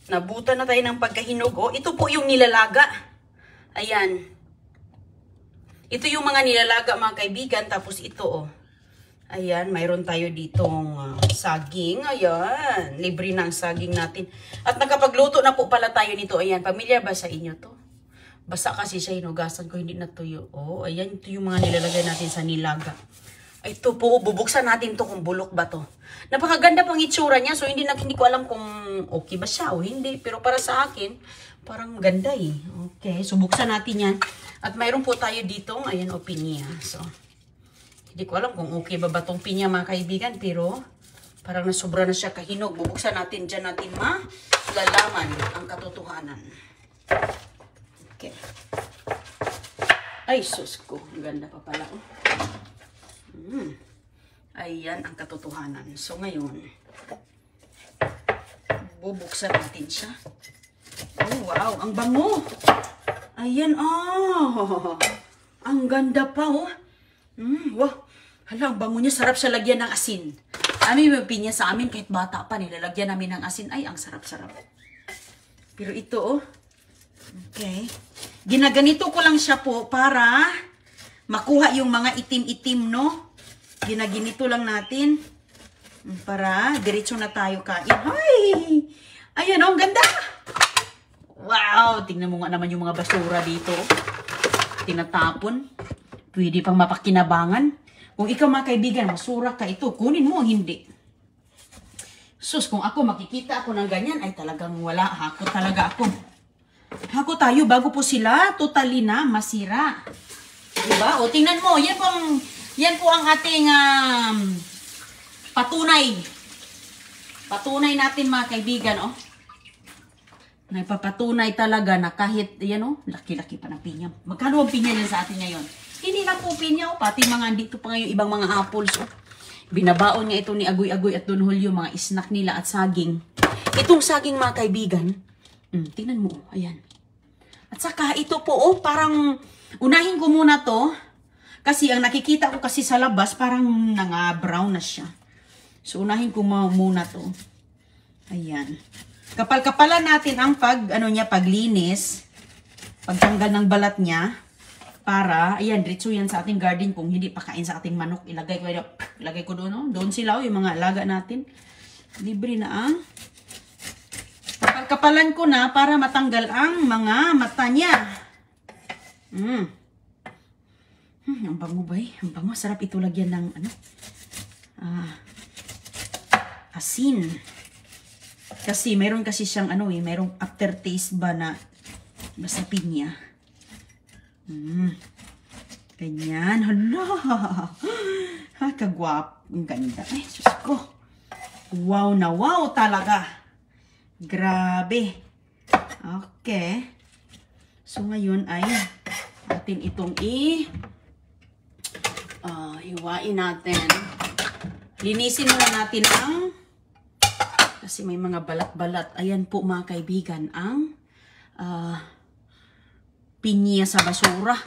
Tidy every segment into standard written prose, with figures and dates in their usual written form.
Nabutan na tayo ng pagkahinog. Oh, ito po yung nilalaga. Ayan. Ito yung mga nilalaga mga kaibigan. Tapos ito oh. Ayan, mayroon tayo ditong saging. Ayan, libre na ang saging natin. At nakapagluto na po pala tayo nito. Ayan, pamilyar ba sa inyo to? Basta kasi siya hinugasan ko, hindi natuyo. Oh, ayan, ito yung mga nilalagay natin sa nilaga. Ito po, bubuksan natin to kung bulok ba to. Napakaganda pang itsura niya. So, hindi ko alam kung okay ba siya o hindi. Pero para sa akin, parang ganda eh. Okay, so buksan natin yan. At mayroon po tayo ditong, ayan, pinya. So, hindi ko alam kung okay ba itong pinya mga kaibigan. Pero, parang nasobra na siya kahinog. Bubuksan natin, dyan natin malalaman ang katotohanan. Okay. Ay, sus ko. Ang ganda pa pala. Oh. Ayan ang katotohanan. So ngayon, bubuksan natin siya. Oh wow, ang bango. Ayan, oh. Ang ganda pa, oh. Wow. Hala, ang bango niya. Sarap siya lagyan ng asin. Amin yung pinya sa amin, kahit bata pa, nilalagyan namin ng asin. Ay, ang sarap-sarap. Pero ito, oh. Okay. Ginaganito ko lang siya po para makuha yung mga itim-itim, no? Ginaginito lang natin para diretso na tayo kain. Ay! Ayan, oh, ang ganda! Wow! Tingnan mo nga naman yung mga basura dito. Tinatapon. Pwede pang mapakinabangan. Kung ikaw mga kaibigan, masura ka ito, kunin mo ang hindi. Sus, kung ako makikita ako ng ganyan, ay talagang wala. Hakot talaga ako. Hakot tayo bago po sila totally na masira. Diba? O, tingnan mo. Yan po ang ating patunay. Patunay natin mga kaibigan, oh. Nagpapatunay talaga na kahit, yan oh, laki-laki pa ng pinya. Magkano ang pinya yan sa atin ngayon? Hindi lang po pinya, oh, pati mga dito pa ngayon ibang mga apples, oh. Binabaon nga ito ni Agoy-Agoy at Don Julio, mga snack nila at saging. Itong saging mga kaibigan, tingnan mo, oh, ayan. At saka ito po, oh, parang, unahin ko muna to. Kasi ang nakikita ko kasi sa labas, parang nanga-brown na siya. So, unahin ko muna to. Ayan. Kapal-kapalan natin ang paglinis. Pagtanggal ng balat niya. Para, ayan, diretso yan sa ating garden. Kung hindi pakain sa ating manok, ilagay ko doon. No? Doon sila, yung mga alaga natin. Libre na ang. Kapal-kapalan ko na para matanggal ang mga mata niya. Ang bango ba eh? Ang bango. Sarap ito lagyan ng asin. Kasi mayroon kasi siyang mayroong aftertaste ba na basta pinya. Ganyan. Hala. Kagwap. Ang ganda. Ay, Diyos ko. Wow na wow talaga. Grabe. Okay. So ngayon ay atin itong hiwain natin. Linisin muna natin ang kasi may mga balat-balat. Ayan po mga kaibigan ang pinya sa basura.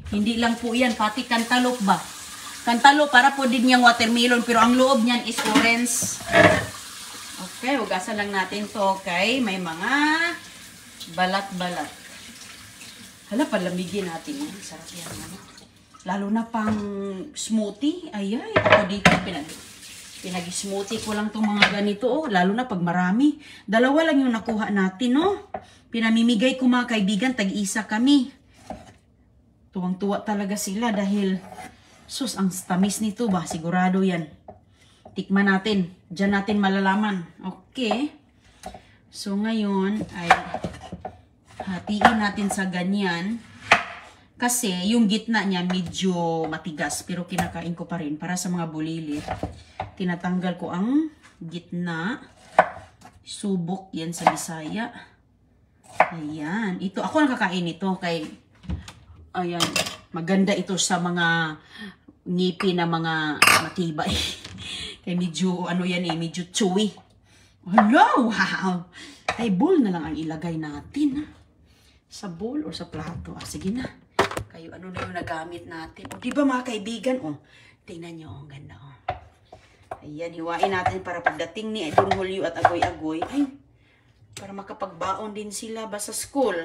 Hindi lang po yan, pati cantaloupe ba? Cantaloupe para po din yung watermelon pero ang loob niyan is orange. Okay, hugasan lang natin to. Okay, may mga balat-balat. Hala, palamigin natin yan. Sarap yan naman. Lalo na pang smoothie. Ayay, ako dito pinag-smoothie ko lang itong mga ganito. Oh. Lalo na pag marami. Dalawa lang yung nakuha natin. Oh. Pinamimigay ko mga kaibigan. Tag-isa kami. Tuwang-tuwa talaga sila dahil sus, ang tamis nito ba? Sigurado yan. Tikman natin. Diyan natin malalaman. Okay. So ngayon ay hatiin natin sa ganyan. Kasi yung gitna niya medyo matigas. Pero kinakain ko pa rin para sa mga bulilit. Tinatanggal ko ang gitna. Subok yan sa Bisaya. Ayan. Ito, ako nakakain ito kay ayan. Maganda ito sa mga ngipin na mga matibay. Kaya medyo yan medyo chewy. Hello! Wow! Ay, bowl na lang ang ilagay natin. Sa bowl o sa plato. Sige na. Kayo, ano na yung nagamit natin. O, diba mga kaibigan? O, tingnan nyo. Ang ganda. O. Ayan, hiwain natin para pagdating ni Don Julio at Agoy-Agoy. Ay, Para makapagbaon din sila ba sa school.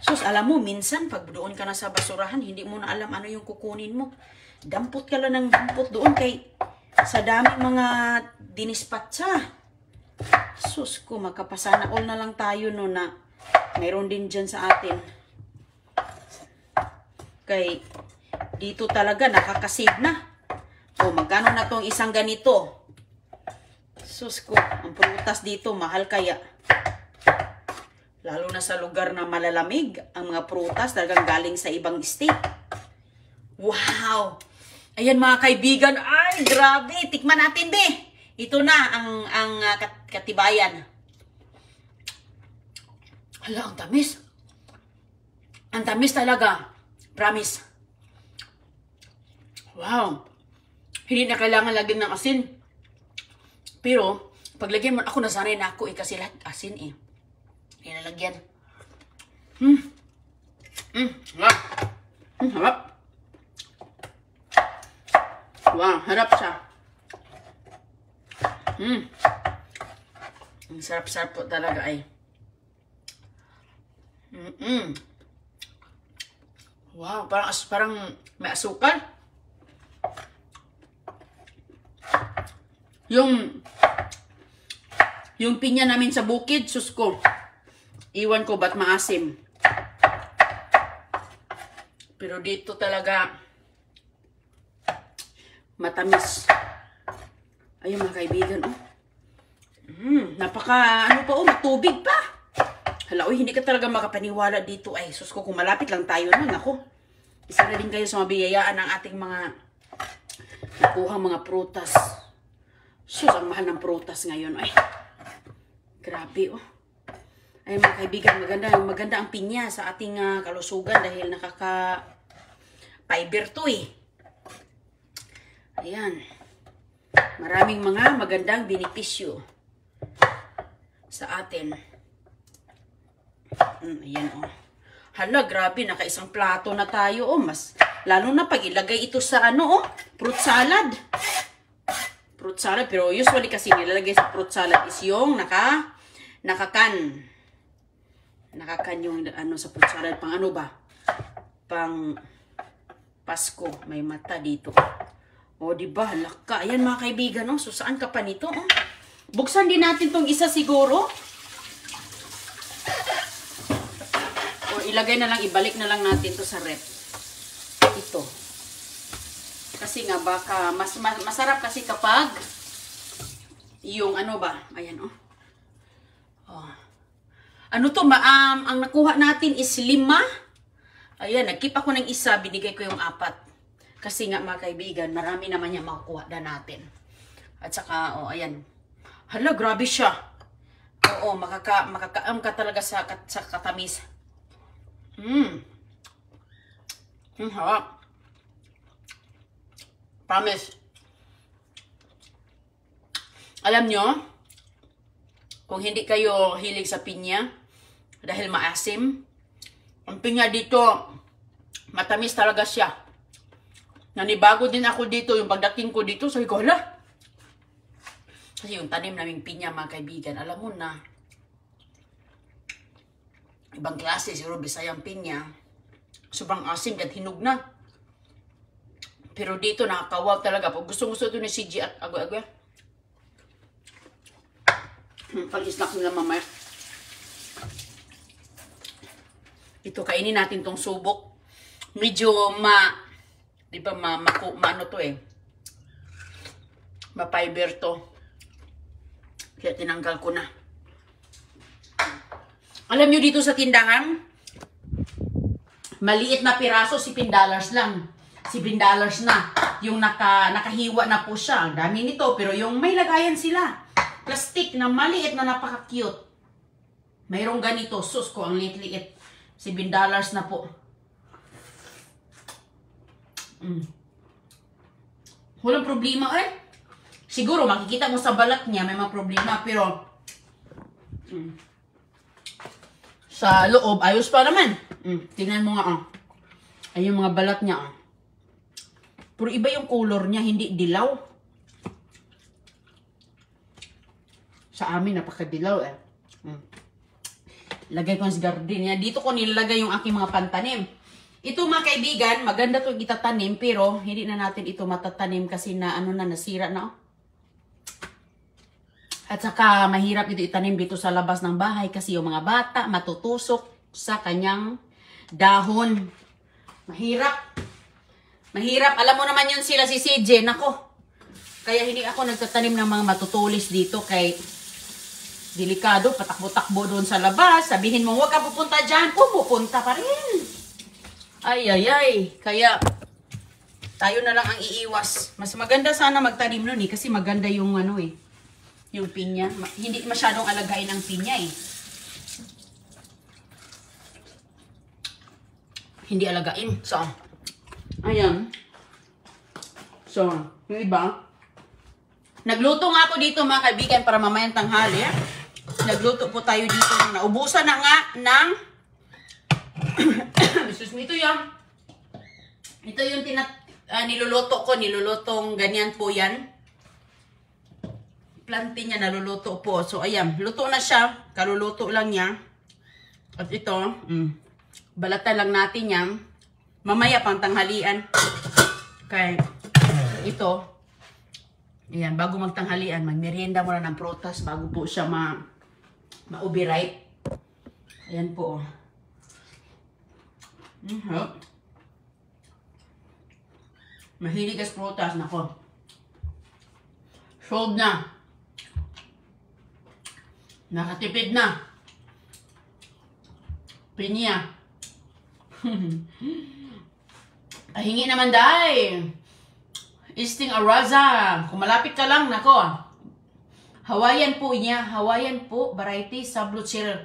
Sus, alam mo, minsan pag doon ka na sa basurahan, hindi mo na alam ano yung kukunin mo. Dampot ka lang ng dampot doon kay sa daming mga dinispatsa. Sus ko, magkapasana all na lang tayo no na mayroon din dyan sa atin. Kay dito talaga nakakasave na. O, magkano na tong isang ganito? Sus ko, ang prutas dito mahal kaya. Lalo na sa lugar na malalamig, ang mga prutas talagang galing sa ibang state. Wow! Ayan mga kaibigan, ay grabe, tikman natin be. Ito na ang katibayan. Hala, ang tamis. Ang tamis talaga. Promise. Wow. Hindi na kailangan lagyan ng asin. Pero, paglagyan mo, ako nasanay na ako kasi lahat asin eh. Nilalagyan. Harap. Harap. Wow, harap siya. Ang sarap-sarap po talaga ay. Wow, parang may asukal. Yung pinya namin sa bukid, sus ko. Iwan ko ba't maasim. Pero dito talaga matamis. Ayun mga kaibigan, oh. Napaka, matubig pa. Hala, hindi ka talaga makapaniwala dito. Ay, sus ko, kung malapit lang tayo nun, ako. Isa na din kayo sa mabiyayaan ng ating mga nakuha mga prutas. Sus, ang mahal ng prutas ngayon. Ay, grabe, oh. Ay, mga kaibigan, maganda ang pinya sa ating kalusugan dahil nakaka-fiber to, eh. Ayan. Maraming mga magandang benepisyo sa atin. Ayan, oh. Hala, grabe, naka-isang plato na tayo, oh. Lalo na pag ilagay ito sa fruit salad. Fruit salad, pero usually kasi nilalagay sa fruit salad is yung nakakan. Nakakan yung sa fruit salad. Pang ano ba? Pang Pasko. May mata dito. O, diba? Laka. Ayan mga kaibigan, no? So, saan ka pa nito? Oh? Buksan din natin tong isa siguro. O, ilagay na lang, ibalik na lang natin to sa rep. Ito. Kasi nga, baka, masarap kasi kapag yung ayan, oh. Oh. Ano to, ang nakuha natin is 5. Ayan, nag-keep ako ng isa, binigay ko yung 4. Kasi nga mga kaibigan, marami naman niya makukuha na natin. At saka, oh, ayan. Hala, grabe siya. Oo, makakaam ka talaga sa katamis. Harap. Promise. Alam nyo, kung hindi kayo hilig sa pinya, dahil maasim, ang pinya dito, matamis talaga siya. Nanibago din ako dito, yung pagdating ko dito, sabi ko, hala. Kasi yung tanim naming pinya, mga kaibigan, alam mo na, ibang klase, siguro Bisayang pinya, sobrang asim, kahit hinog na. Pero dito, nakakawaw talaga. Pag gusto-gusto ito ni CG at agoy-agoy. Pag-snack nila mamaya. Ito, kainin natin tong subok. Medyo di ba, ano to eh. Ma-fiber to. Kaya tinanggal ko na. Alam nyo dito sa tindahan, maliit na piraso, $7 lang. $7 na. Yung nakahiwa na po siya. Ang dami nito, pero yung may lagayan sila. Plastic na maliit na napaka-cute. Mayroong ganito. Sus ko, ang liit-liit. $7 na po. Walang problema eh. Siguro makikita mo sa balat niya may mga problema, pero sa loob ayos pa naman. Tingnan mo nga, ay yung mga balat niya. Oh. Pero iba yung color niya, hindi dilaw. Sa amin, napakadilaw eh. Lagay ko sa gardenia. Dito ko nilalagay yung aking mga pantanim. Ito mga kaibigan, maganda to itatanim, pero hindi na natin ito matatanim kasi na ano na, nasira na. At saka mahirap ito itanim dito sa labas ng bahay kasi yung mga bata matutusok sa kanyang dahon. Mahirap. Mahirap. Alam mo naman yun sila si CJ. Nako. Kaya hindi ako nagtatanim ng mga matutulis dito kay delikado. Patakbo-takbo doon sa labas. Sabihin mo, huwag ka pupunta dyan. Pumupunta pa rin. Ay, ay, ay. Kaya tayo na lang ang iiwas. Mas maganda sana magtanim nun kasi maganda yung ano eh. Yung pinya. Hindi masyadong alagain ang pinya eh. Hindi alagain. So, ayan. So, yung iba. Nagluto nga ako dito mga kaibigan para mamayang tanghali. Nagluto po tayo dito. Naubusan na nga ng excuse me, ito yung niluluto ko. Nilulutong ganyan po yan. Plantin niya naluluto po. So, ayan. Luto na siya. Kaluluto lang niya. At ito, balatan lang natin yan. Mamaya pang tanghalian. Okay. Ito. Ayan, bago magtanghalian, magmerienda muna ng prutas bago po siya ma-overripe. Ayan po. Mahilig as prutas. Nako. Sold na. Nakatipid na. Pinya. Hingi naman dahil. Isting Araza. Kung malapit ka lang, nako. Hawaiian po niya. Hawaiian po, variety, sablot cereal.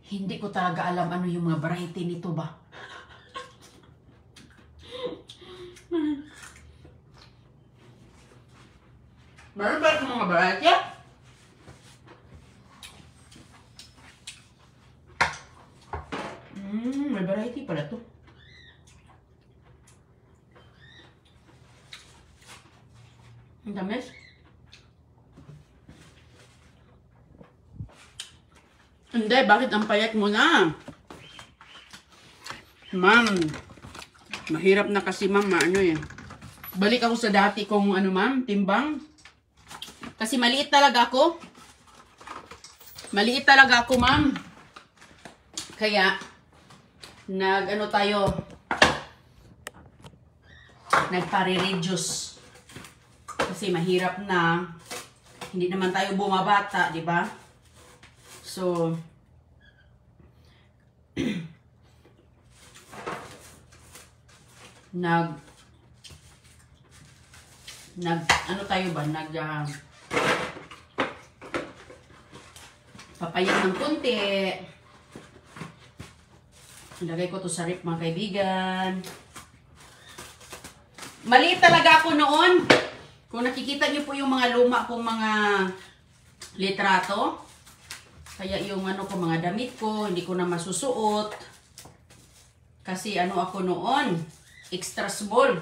Hindi ko talaga alam ano yung mga variety nito ba. Meron ba itong mga variety? May variety pala to. Ang tamis. Hindi, bakit ang payat mo na? Ma'am, mahirap na kasi ma'am, ano eh. Balik ako sa dati kong ano ma'am, timbang. Kasi maliit talaga ako. Maliit talaga ako ma'am. Kaya, nag-ano tayo, nagpare-reduce. Kasi mahirap na, hindi naman tayo bumabata, di ba? So, ano tayo ba? Papayat ng konti. Ilagay ko to sa rip mga kaibigan. Maliit talaga ako noon. Kung nakikita niyo po yung mga luma kong mga litrato, kaya yung ano ko, mga damit ko, hindi ko na masusuot. Kasi ano ako noon, extra small.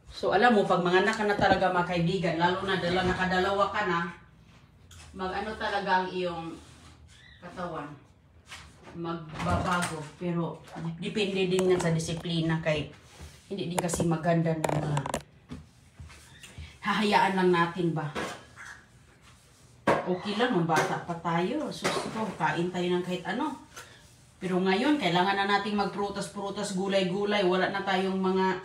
So alam mo, pag mga anak ka na talaga mga kaibigan, lalo na nakadalawa ka na, mag-ano talaga ang iyong katawan. Magbabago. Pero depende din yan sa disiplina kay hindi din kasi maganda na hahayaan lang natin ba. Okay lang, nung bata pa tayo. Susto, kain tayo ng kahit ano. Pero ngayon, kailangan na nating magprutas-prutas, gulay-gulay. Wala na tayong mga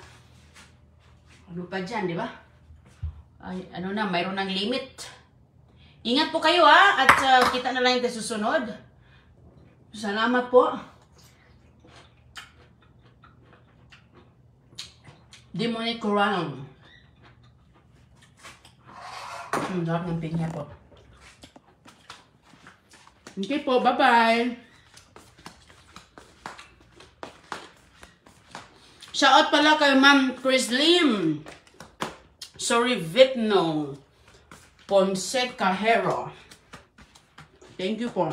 ano pa dyan, di ba? Ay, ano na, mayroon ng limit. Ingat po kayo ha, at kita na lang yung susunod. Salamat po. Demonic Crown. Ang sarap ng pinya po. Okay po, bye-bye. Shoutout pala kay Ma'am Chris Lim. Sorry, Vitno. Ponce Cajero. Thank you po.